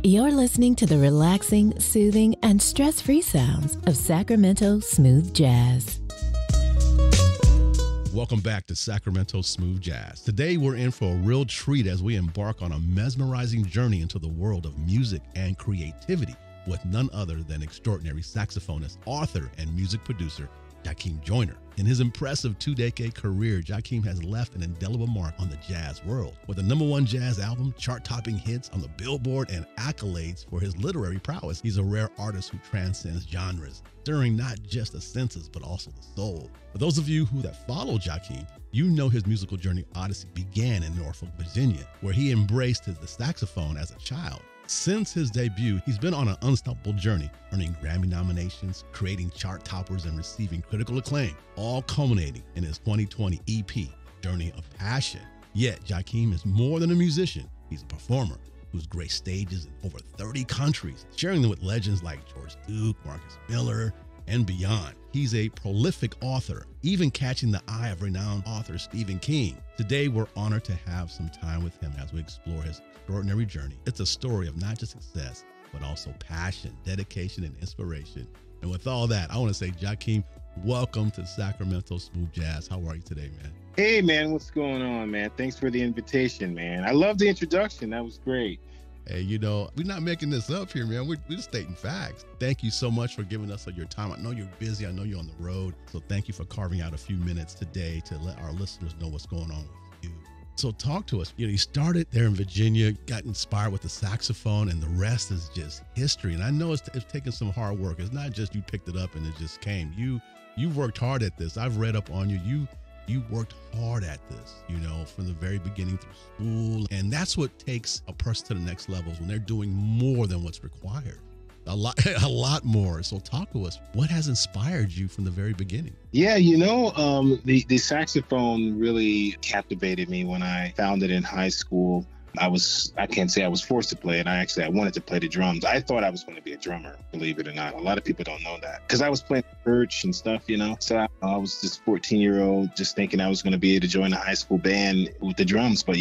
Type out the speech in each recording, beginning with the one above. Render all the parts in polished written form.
You're listening to the relaxing, soothing, and stress-free sounds of Sacramento Smooth Jazz. Welcome back to Sacramento Smooth Jazz. Today we're in for a real treat as we embark on a mesmerizing journey into the world of music and creativity with none other than extraordinary saxophonist, author, and music producer, Jackiem Joyner. In his impressive 2-decade career, Jackiem has left an indelible mark on the jazz world with a #1 jazz album, chart-topping hits on the Billboard, and accolades for his literary prowess. He's a rare artist who transcends genres, stirring not just the senses, but also the soul. For those of you that follow Jackiem, you know his musical journey odyssey began in Norfolk, Virginia, where he embraced the saxophone as a child. Since his debut, he's been on an unstoppable journey, earning Grammy nominations, creating chart toppers, and receiving critical acclaim, all culminating in his 2020 EP, Journey of Passion. Yet, Jackiem is more than a musician. He's a performer who's graced stages in over 30 countries, sharing them with legends like George Duke, Marcus Miller, and beyond. He's a prolific author, even catching the eye of renowned author Stephen King. Today, we're honored to have some time with him as we explore his extraordinary journey. It's a story of not just success, but also passion, dedication, and inspiration. And with all that, I want to say, Jackiem, welcome to Sacramento Smooth Jazz. How are you today, man? Hey, man, what's going on, man? Thanks for the invitation, man. I love the introduction. That was great. Hey, we're not making this up here, man. We're just stating facts. Thank you so much for giving us your time. I know you're busy. I know you're on the road. So thank you for carving out a few minutes today to let our listeners know what's going on with you. So talk to us. You started there in Virginia, got inspired with the saxophone, and the rest is just history. And I know it's taken some hard work. It's not just you picked it up and it just came. You worked hard at this. I've read up on you. You worked hard at this, from the very beginning through school. And that's what takes a person to the next level, when they're doing more than what's required. A lot more. So talk to us. What has inspired you from the very beginning? Yeah, the saxophone really captivated me when I found it in high school. I can't say I was forced to play it. I wanted to play the drums. I thought I was going to be a drummer, believe it or not. A lot of people don't know that because I was playing church and stuff, So I was this 14-year-old just thinking I was going to be able to join a high school band with the drums. But,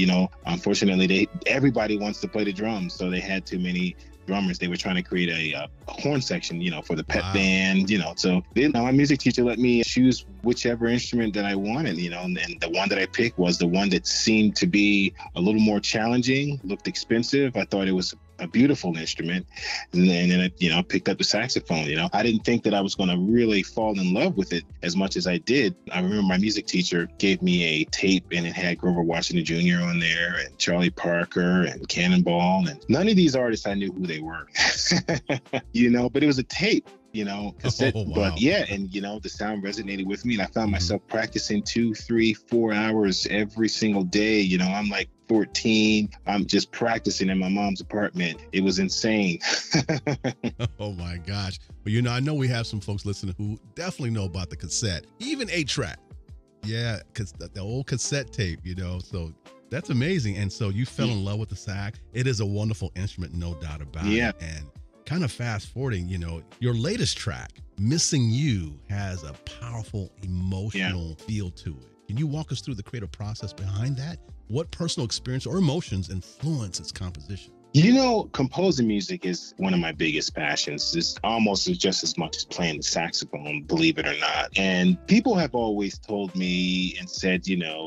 unfortunately, everybody wants to play the drums. So they had too many drummers. They were trying to create a horn section, for the pep band, So my music teacher let me choose whichever instrument that I wanted, and the one that I picked was the one that seemed to be a little more challenging, looked expensive. I thought it was a beautiful instrument. And then, I picked up the saxophone. I didn't think that I was going to really fall in love with it as much as I did. I remember my music teacher gave me a tape and it had Grover Washington Jr. on there and Charlie Parker and Cannonball. And none of these artists, I knew who they were, but it was a tape. Cassette. Oh, wow. But yeah, and the sound resonated with me, and I found myself practicing 2, 3, 4 hours every single day. I'm like 14. I'm just practicing in my mom's apartment. It was insane. Oh my gosh. Well, I know we have some folks listening who definitely know about the cassette, even 8-track. Yeah, because the old cassette tape, so that's amazing. And so you fell in love with the sax. It is a wonderful instrument, no doubt about it. And kind of fast forwarding, your latest track, Missing You, has a powerful emotional feel to it. Can you walk us through the creative process behind that? What personal experience or emotions influence its composition? Composing music is one of my biggest passions. It's almost just as much as playing the saxophone, believe it or not. And people have always told me and said,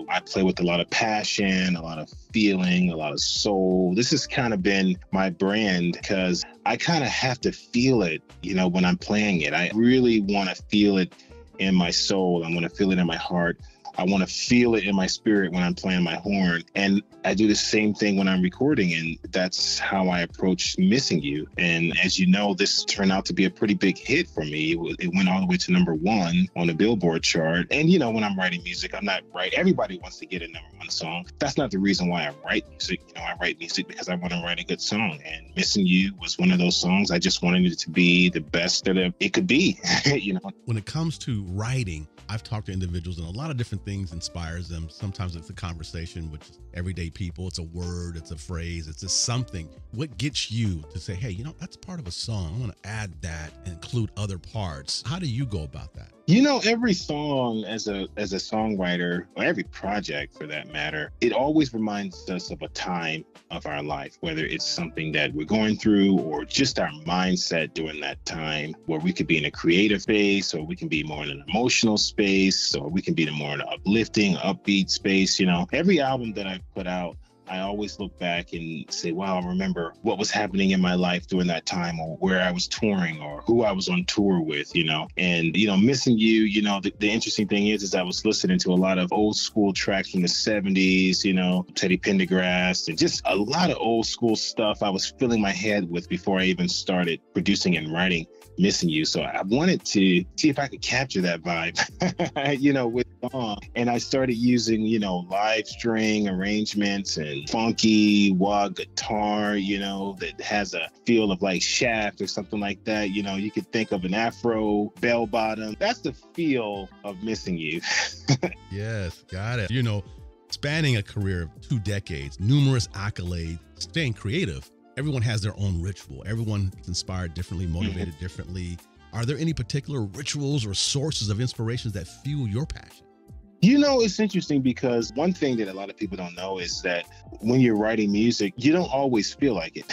I play with a lot of passion, a lot of feeling, a lot of soul. This has kind of been my brand because I kind of have to feel it, when I'm playing it. I really want to feel it in my soul. I want to feel it in my heart. I want to feel it in my spirit when I'm playing my horn. And I do the same thing when I'm recording. And that's how I approach Missing You. And as you know, this turned out to be a pretty big hit for me. It went all the way to #1 on the Billboard chart. And, when I'm writing music, I'm not right. Everybody wants to get a #1 song. That's not the reason why I write music. I write music because I want to write a good song. And Missing You was one of those songs. I just wanted it to be the best that it could be, When it comes to writing, I've talked to individuals and a lot of different things inspires them. Sometimes it's a conversation with everyday people. It's a word, it's a phrase, it's just something. What gets you to say, hey, that's part of a song. I want to add that and include other parts. How do you go about that? You know, every song as a songwriter, or every project for that matter, it always reminds us of a time of our life, whether it's something that we're going through or just our mindset during that time, where we could be in a creative space, or we can be more in an emotional space, or we can be in a more in an uplifting, upbeat space. You know, every album that I put out, I always look back and say, wow, I remember what was happening in my life during that time, or where I was touring, or who I was on tour with, you know. And, you know, Missing You, you know, the interesting thing is I was listening to a lot of old school tracks from the 70s, you know, Teddy Pendergrass, and just a lot of old school stuff I was filling my head with before I even started producing and writing Missing You. So I wanted to see if I could capture that vibe, you know, with the song. And I started using, you know, live string arrangements and funky wah guitar, you know, that has a feel of like Shaft or something like that. You know, you could think of an Afro bell bottom. That's the feel of Missing You. Yes, got it. You know, spanning a career of 2 decades, numerous accolades, staying creative. Everyone has their own ritual. Everyone is inspired differently, motivated differently. Are there any particular rituals or sources of inspirations that fuel your passion? You know, it's interesting because one thing that a lot of people don't know is that when you're writing music, you don't always feel like it.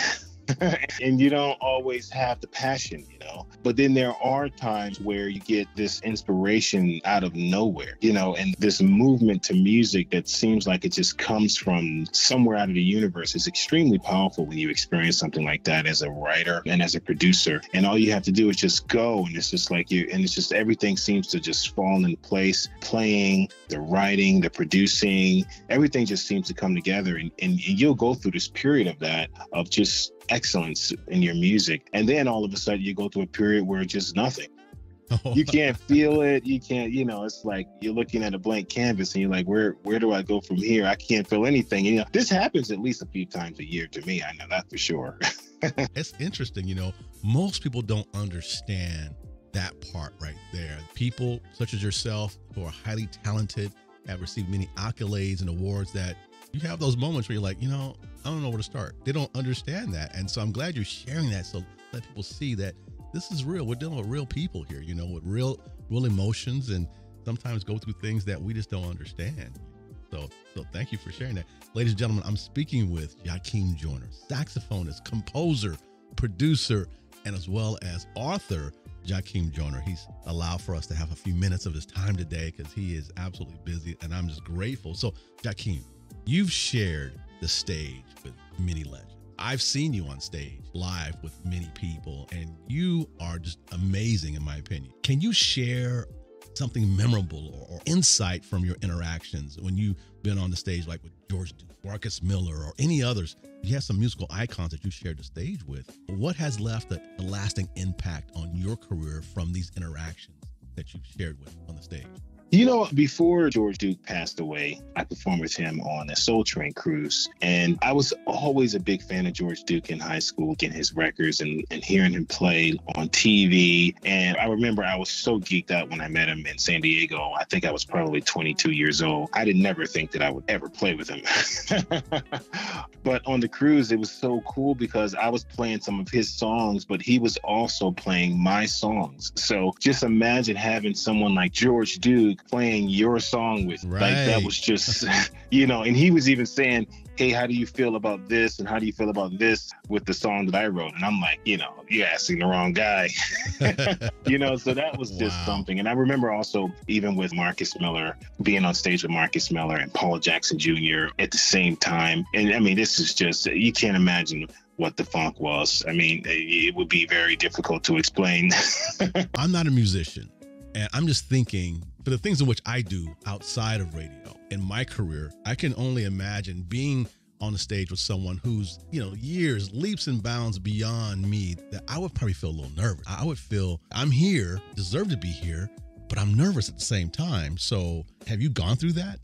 And you don't always have the passion, you know. But then there are times where you get this inspiration out of nowhere, you know, and this movement to music that seems like it just comes from somewhere out of the universe is extremely powerful when you experience something like that as a writer and as a producer. And all you have to do is just go, and it's just like it's just everything seems to just fall in place. Playing, the writing, the producing, everything just seems to come together, and you'll go through this period of that, of just excellence in your music. And then all of a sudden you go through a period where it's just nothing. You can't feel it. You can't, you know, it's like you're looking at a blank canvas and you're like, where do I go from here? I can't feel anything. You know, this happens at least a few times a year to me. I know that for sure. It's interesting. You know, most people don't understand that part right there. People such as yourself who are highly talented, have received many accolades and awards, that you have those moments where you're like, you know, I don't know where to start. They don't understand that. And so I'm glad you're sharing that, so let people see that this is real. We're dealing with real people here, you know, with real emotions, and sometimes go through things that we just don't understand. So thank you for sharing that. Ladies and gentlemen, I'm speaking with Jackiem Joyner, saxophonist, composer, producer, and as well as author. Jackiem Joyner, he's allowed for us to have a few minutes of his time today because he is absolutely busy, and I'm just grateful. So Jackiem, you've shared the stage with many legends. I've seen you on stage live with many people, and you are just amazing in my opinion. Can you share something memorable or insight from your interactions when you've been on the stage, like with George Duke, Marcus Miller, or any others? You have some musical icons that you shared the stage with. What has left a lasting impact on your career from these interactions that you've shared with on the stage? You know, before George Duke passed away, I performed with him on a Soul Train cruise. And I was always a big fan of George Duke in high school, getting his records and hearing him play on TV. And I remember I was so geeked out when I met him in San Diego. I think I was probably 22 years old. I did never think that I would ever play with him. But on the cruise, it was so cool because I was playing some of his songs, but he was also playing my songs. So just imagine having someone like George Duke playing your song with, right. Like, that was just, you know, and he was even saying, hey, how do you feel about this? And how do you feel about this with the song that I wrote? And I'm like, you know, you're asking the wrong guy, you know, so that was just something. And I remember also, even with Marcus Miller, being on stage with Marcus Miller and Paul Jackson Jr. at the same time. And I mean, this is just, you can't imagine what the funk was. I mean, it would be very difficult to explain. I'm not a musician, and I'm just thinking, for the things in which I do outside of radio in my career, I can only imagine being on the stage with someone who's, you know, years, leaps and bounds beyond me, that I would probably feel a little nervous. I would feel I'm here, deserve to be here, but I'm nervous at the same time. So have you gone through that?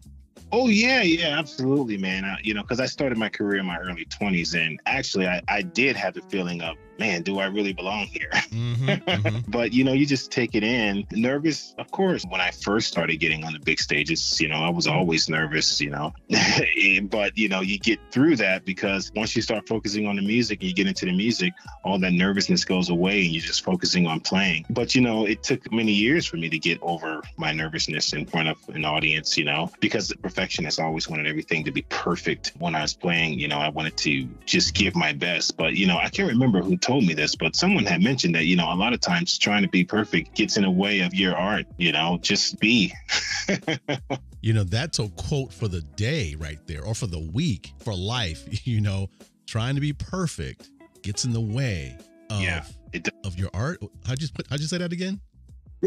Oh, yeah, absolutely, man. You know, because I started my career in my early 20s, and actually I did have the feeling of man, do I really belong here? Mm-hmm. But, you just take it in. Nervous, of course. When I first started getting on the big stages, I was always nervous, but, you get through that because once you start focusing on the music and you get into the music, all that nervousness goes away and you're just focusing on playing. But, it took many years for me to get over my nervousness in front of an audience, because the perfectionist always wanted everything to be perfect when I was playing. I wanted to just give my best. But, I can't remember who told me this, but someone had mentioned that, a lot of times trying to be perfect gets in the way of your art, just be. That's a quote for the day right there, or for the week, for life. Trying to be perfect gets in the way of your art. How'd you say that again?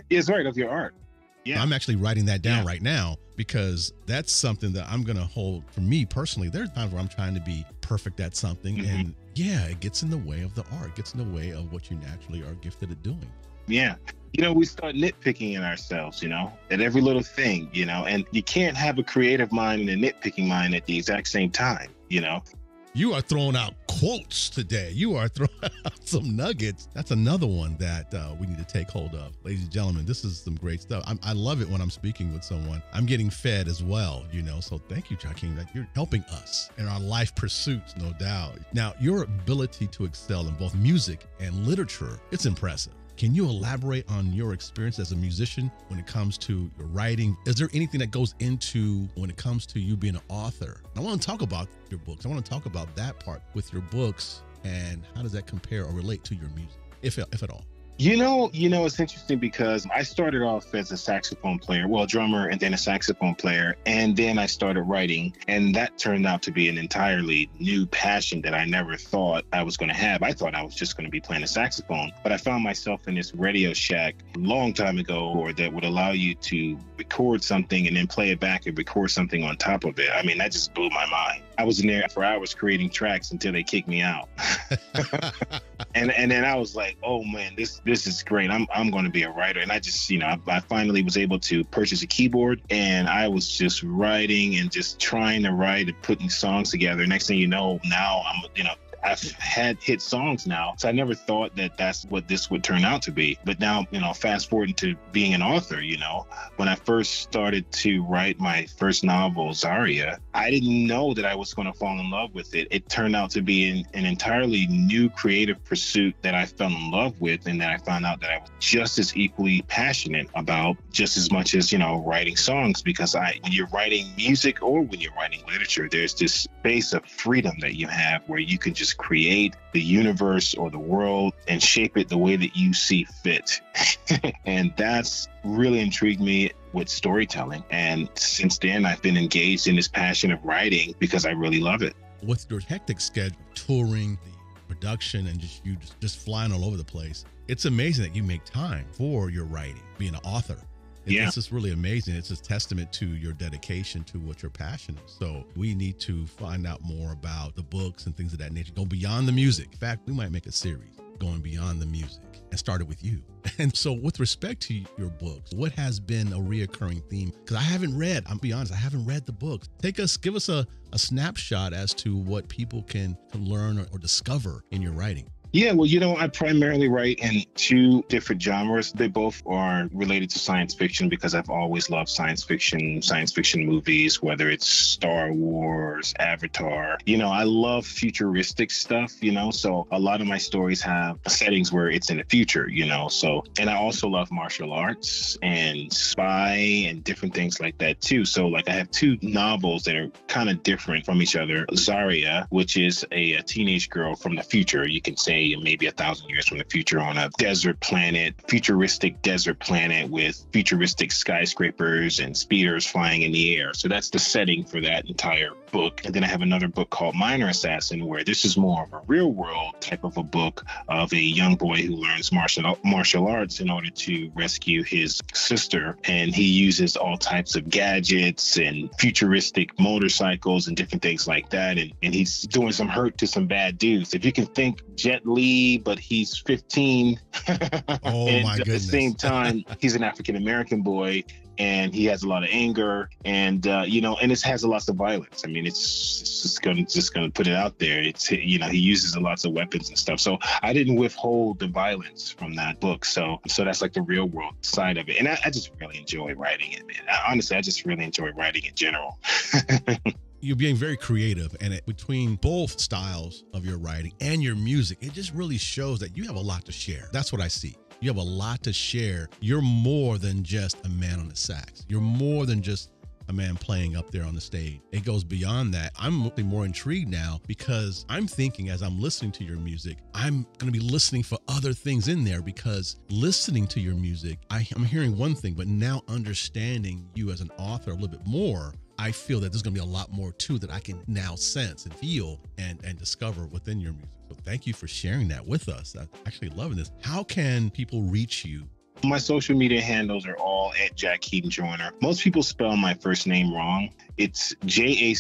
It's right, of your art. Yeah. I'm actually writing that down right now, because that's something that I'm going to hold for me personally. There's times where I'm trying to be perfect at something, and it gets in the way of the art, it gets in the way of what you naturally are gifted at doing. Yeah. We start nitpicking in ourselves, at every little thing, and you can't have a creative mind and a nitpicking mind at the exact same time, You are throwing out quotes today. You are throwing out some nuggets. That's another one that we need to take hold of. Ladies and gentlemen, this is some great stuff. I love it when I'm speaking with someone. I'm getting fed as well, so thank you, Jackiem, that you're helping us in our life pursuits, no doubt. Now, your ability to excel in both music and literature, it's impressive. Can you elaborate on your experience as a musician when it comes to your writing? Is there anything that goes into when it comes to you being an author? I want to talk about your books. I want to talk about that part with your books, and how does that compare or relate to your music, if at all? It's interesting because I started off as a saxophone player, drummer, and then a saxophone player. And then I started writing, and that turned out to be an entirely new passion that I never thought I was going to have. I thought I was just going to be playing the saxophone, but I found myself in this Radio Shack a long time ago, or that would allow you to record something and then play it back and record something on top of it. I mean, that just blew my mind. I was in there for hours creating tracks until they kicked me out. And then I was like, oh man, this is great. I'm going to be a writer. And I just, I finally was able to purchase a keyboard, and I was just writing and just trying to write and putting songs together. Next thing you know, now I've had hit songs now. So I never thought that that's what this would turn out to be. But now, fast forward into being an author, when I first started to write my first novel, Zaria, I didn't know that I was going to fall in love with it. It turned out to be an entirely new creative pursuit that I fell in love with, and that I found out that I was just as equally passionate about, just as much as, writing songs. Because when you're writing music or when you're writing literature, there's this space of freedom that you have where you can just create the universe or the world and shape it the way that you see fit. And that's really intrigued me with storytelling. And since then, I've been engaged in this passion of writing because I really love it. With your hectic schedule, touring, the production, and just flying all over the place, it's amazing that you make time for your writing, being an author. It's just really amazing. It's a testament to your dedication to what your passion is. So we need to find out more about the books and things of that nature. Go beyond the music. In fact, we might make a series going beyond the music, and started with you. And so with respect to your books, what has been a reoccurring theme? Because I haven't read, I'll be honest, I haven't read the books. Give us a snapshot as to what people can learn or discover in your writing. Yeah, well, I primarily write in two different genres. They both are related to science fiction because I've always loved science fiction movies, whether it's Star Wars, Avatar. I love futuristic stuff, so a lot of my stories have settings where it's in the future, so, and I also love martial arts and spy and different things like that too. So like I have two novels that are kind of different from each other. Zaria, which is a teenage girl from the future, you can say maybe 1,000 years from the future, on a futuristic desert planet with futuristic skyscrapers and speeders flying in the air. So that's the setting for that entire book. And then I have another book called Minor Assassin, where this is more of a real world type of a book of a young boy who learns martial arts in order to rescue his sister. And he uses all types of gadgets and futuristic motorcycles and different things like that. And he's doing some hurt to some bad dudes. If you can think Jet Li, but he's 15. Oh, and my at goodness. the same time, he's an African-American boy. and he has a lot of anger, and and it has lots of violence. I mean, it's just gonna put it out there. It's, he uses lots of weapons and stuff. So I didn't withhold the violence from that book. So that's like the real world side of it, and I just really enjoy writing it. Honestly, I just really enjoy writing in general. You're being very creative, and between both styles of your writing and your music, it just really shows that you have a lot to share. That's what I see. You have a lot to share. You're more than just a man on the sax. You're more than just a man playing up there on the stage. It goes beyond that. I'm really more intrigued now because I'm thinking, as I'm listening to your music, I'm going to be listening for other things in there, because listening to your music, I'm hearing one thing, but now understanding you as an author a little bit more, I feel that there's going to be a lot more too that I can now sense and feel and discover within your music. So thank you for sharing that with us. I'm actually loving this. How can people reach you? My social media handles are all at Jackiem Joyner. Most people spell my first name wrong. It's Jackiem,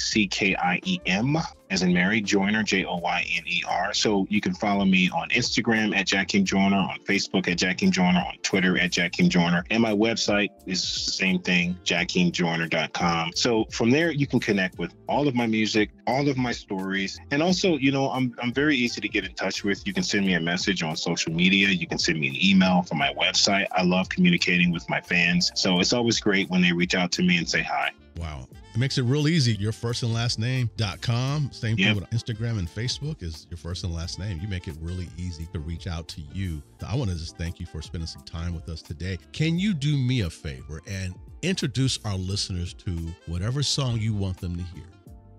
as in Mary, Joyner, Joyner. So you can follow me on Instagram at Jackiem Joyner, on Facebook at Jackiem Joyner, on Twitter at Jackiem Joyner. And my website is the same thing, JackemJoyner.com. So from there, you can connect with all of my music, all of my stories. And also, I'm very easy to get in touch with. You can send me a message on social media. You can send me an email from my website. I love communicating with my fans. So it's always great when they reach out to me and say hi. Wow. It makes it real easy. Your first and last name.com. Same thing with Instagram and Facebook is your first and last name. You make it really easy to reach out to you. So I want to just thank you for spending some time with us today. Can you do me a favor and introduce our listeners to whatever song you want them to hear?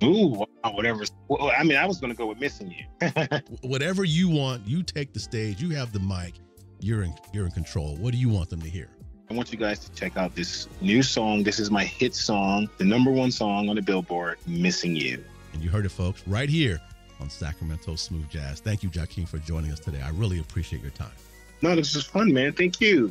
Ooh, whatever. Well, I mean, I was going to go with Missing You. Whatever you want, you take the stage, you have the mic, you're in control. What do you want them to hear? I want you guys to check out this new song. This is my hit song, the #1 song on the Billboard, Missing You. And you heard it, folks, right here on Sacramento Smooth Jazz. Thank you, Jackiem, for joining us today. I really appreciate your time. No, this was fun, man. Thank you.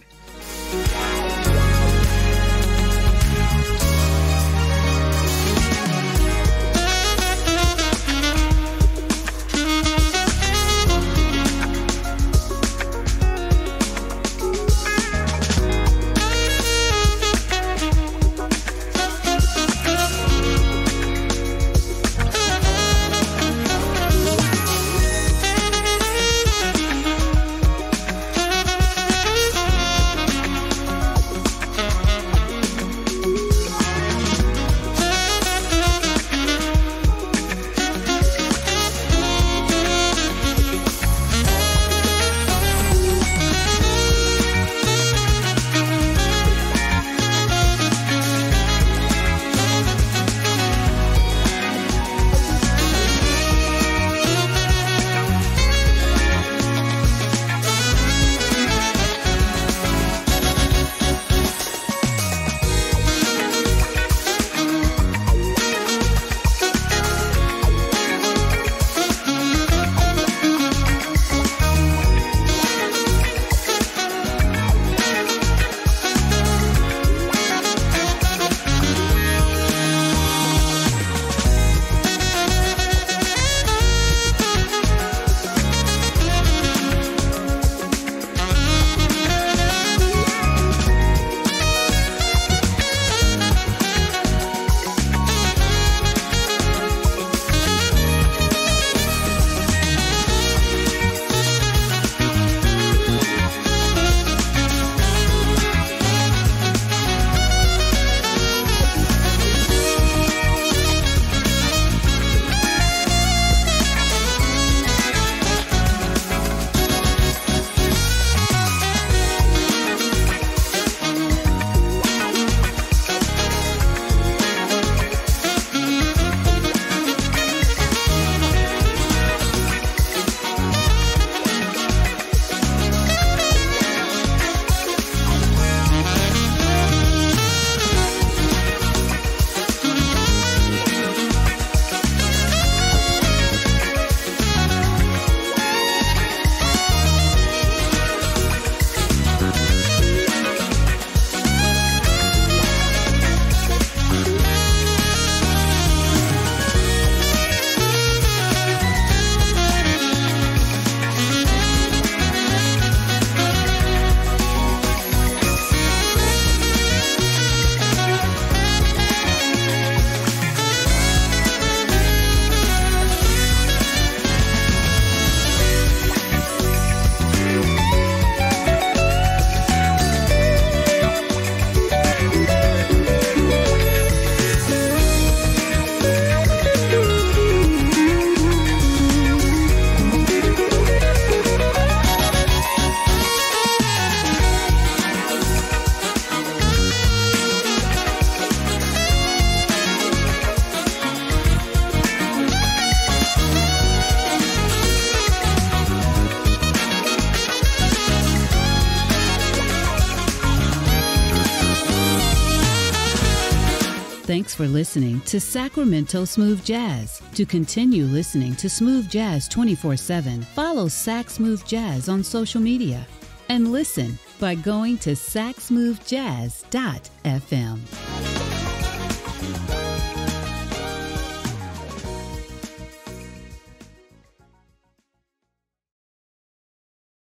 Thanks for listening to Sacramento Smooth Jazz. To continue listening to Smooth Jazz 24/7, follow Sac Smooth Jazz on social media and listen by going to sacsmoothjazz.fm.